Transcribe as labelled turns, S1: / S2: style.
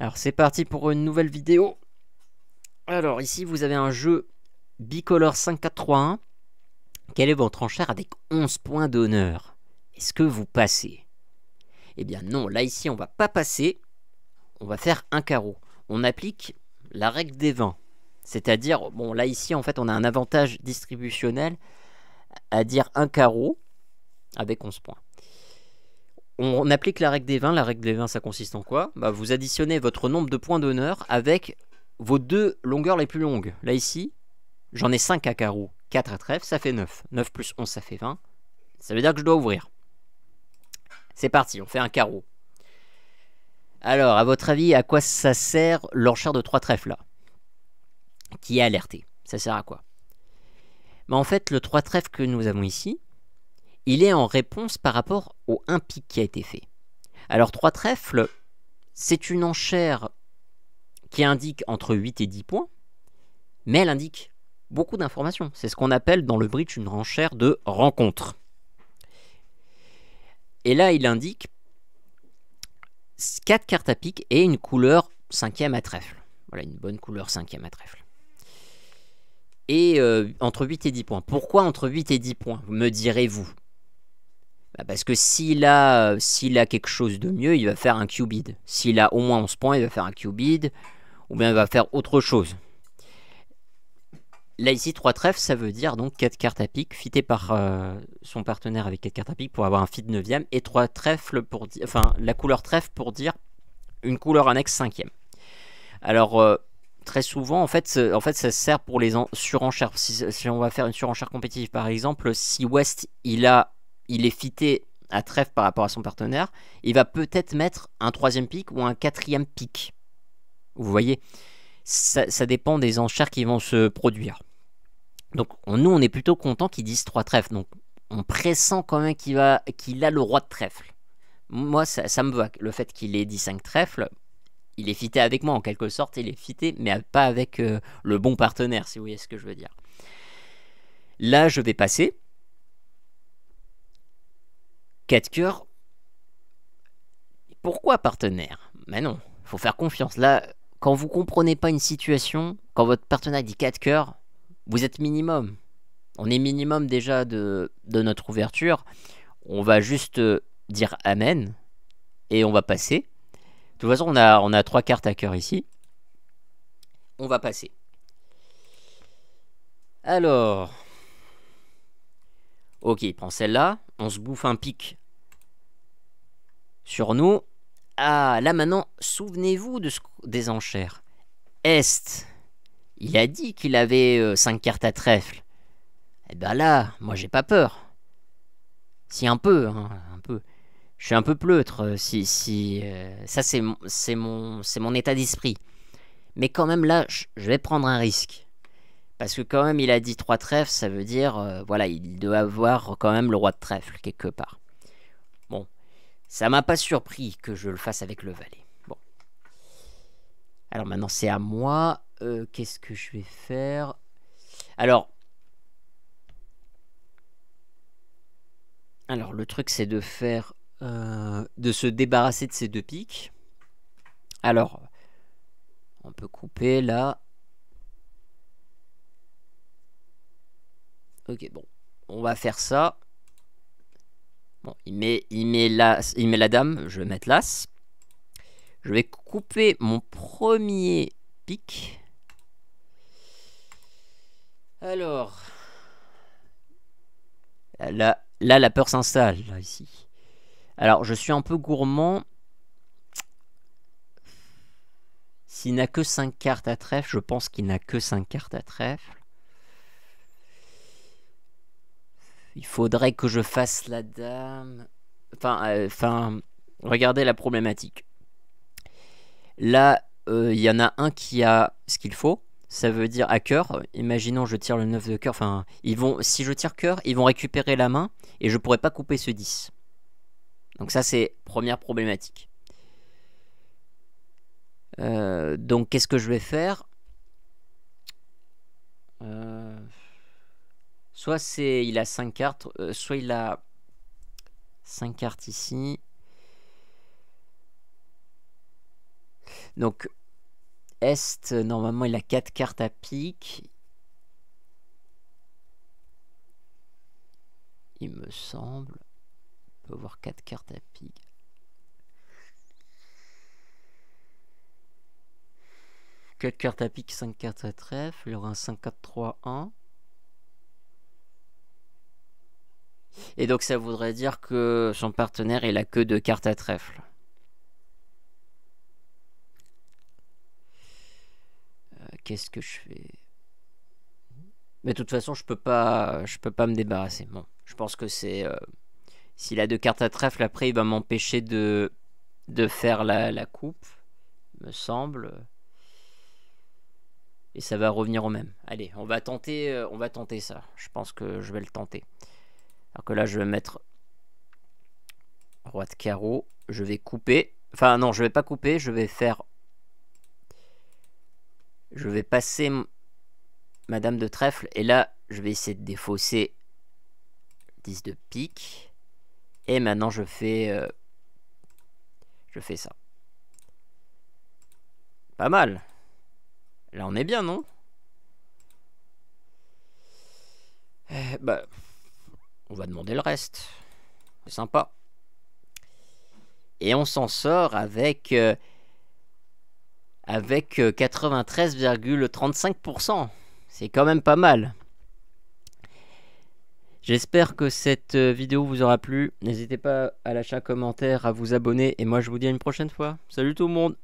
S1: Alors c'est parti pour une nouvelle vidéo. Alors ici vous avez un jeu Bicolor 5431. Quelle est votre enchère avec 11 points d'honneur? Est-ce que vous passez? Eh bien non, là ici on va pas passer. On va faire un carreau. On applique la règle des 20. C'est-à-dire, bon là ici en fait on a un avantage distributionnel à dire un carreau avec 11 points. On applique la règle des 20. La règle des 20, ça consiste en quoi? Vous additionnez votre nombre de points d'honneur avec vos deux longueurs les plus longues. Là, ici, j'en ai 5 à carreau, 4 à trèfle, ça fait 9. 9 plus 11, ça fait 20. Ça veut dire que je dois ouvrir. C'est parti, on fait un carreau. Alors, à votre avis, à quoi ça sert l'enchère de 3 trèfles, là? Qui est alerté? Ça sert à quoi? En fait, le 3 trèfles que nous avons ici, il est en réponse par rapport au 1 pique qui a été fait. Alors 3 trèfles, c'est une enchère qui indique entre 8 et 10 points, mais elle indique beaucoup d'informations. C'est ce qu'on appelle dans le bridge une enchère de rencontre. Et là, il indique 4 cartes à pique et une couleur 5e à trèfle. Voilà, une bonne couleur 5e à trèfle. Et entre 8 et 10 points. Pourquoi entre 8 et 10 points, me direz-vous? Parce que s'il a quelque chose de mieux, il va faire un cubide. S'il a au moins 11 points, il va faire un cubide. Ou bien il va faire autre chose. Là ici, 3 trèfles, ça veut dire donc 4 cartes à pique, fitées par son partenaire avec 4 cartes à pique pour avoir un fit 9e. Et 3 trèfles pour dire, enfin la couleur trèfle pour dire une couleur annexe 5e. Alors très souvent, en fait, ça sert pour les surenchères. Si on va faire une surenchère compétitive, par exemple, si West il est fité à trèfle par rapport à son partenaire, il va peut-être mettre un 3e pique ou un 4e pique. Vous voyez, ça dépend des enchères qui vont se produire. Donc nous, on est plutôt content qu'ils disent 3 trèfles. Donc on pressent quand même qu'il a le roi de trèfle. Moi, ça me va. Le fait qu'il ait dit 5 trèfles, il est fité avec moi en quelque sorte. Il est fité, mais pas avec le bon partenaire, si vous voyez ce que je veux dire. Là, je vais passer. 4 cœurs. Pourquoi partenaire? Mais non, il faut faire confiance. Là, quand vous comprenez pas une situation, quand votre partenaire dit 4 cœurs, vous êtes minimum. On est minimum déjà de notre ouverture. On va juste dire Amen. Et on va passer. De toute façon, on a 3 cartes à cœur ici. On va passer. Alors. Ok, il prend celle-là. On se bouffe un pic sur nous. Ah, là maintenant, souvenez-vous des enchères. Est, il a dit qu'il avait 5 cartes à trèfle. Et ben là, moi j'ai pas peur. Si un peu, hein, un peu. Je suis un peu pleutre. Ça c'est mon état d'esprit. Mais quand même là, je vais prendre un risque. Parce que quand même il a dit 3 trèfles, ça veut dire, voilà, il doit avoir quand même le roi de trèfle quelque part. Bon, ça m'a pas surpris que je le fasse avec le valet. Bon. Alors maintenant c'est à moi. Qu'est-ce que je vais faire? Alors le truc c'est de faire... de se débarrasser de ces 2 piques. Alors, on peut couper là. Ok, bon. On va faire ça. Bon, il met la dame. Je vais mettre l'as. Je vais couper mon premier pic. Alors. Là, la peur s'installe, là, ici. Alors, je suis un peu gourmand. S'il n'a que 5 cartes à trèfle, je pense qu'il n'a que 5 cartes à trèfle. Il faudrait que je fasse la dame. Enfin, regardez la problématique. Là, il y en a un qui a ce qu'il faut. Ça veut dire à cœur. Imaginons je tire le 9 de cœur. Enfin, si je tire cœur, ils vont récupérer la main et je pourrais pas couper ce 10. Donc ça, c'est première problématique. Donc qu'est-ce que je vais faire? Soit il a 5 cartes, soit il a 5 cartes ici. Donc, Est, normalement, il a 4 cartes à pique. Il me semble. On peut avoir 4 cartes à pique. Quatre cartes à pique, 5 cartes à trèfle. Il y aura un 5-4-3-1. Et donc ça voudrait dire que son partenaire il a que 2 cartes à trèfle. Qu'est-ce que je fais? Mais de toute façon je peux pas me débarrasser. Bon, je pense que c'est s'il a 2 cartes à trèfle, après il va m'empêcher de faire la coupe, me semble. Et ça va revenir au même. Allez, on va tenter ça. Je pense que je vais le tenter. Alors que là, je vais mettre roi de carreau. Je vais couper. Enfin, non, je vais pas couper. Je vais faire... Je vais passer ma dame de trèfle. Et là, je vais essayer de défausser 10 de pique. Et maintenant, je fais ça. Pas mal. Là, on est bien, non? Bah... On va demander le reste. C'est sympa. Et on s'en sort avec 93,35%. C'est quand même pas mal. J'espère que cette vidéo vous aura plu. N'hésitez pas à lâcher un commentaire, à vous abonner. Et moi, je vous dis à une prochaine fois. Salut tout le monde!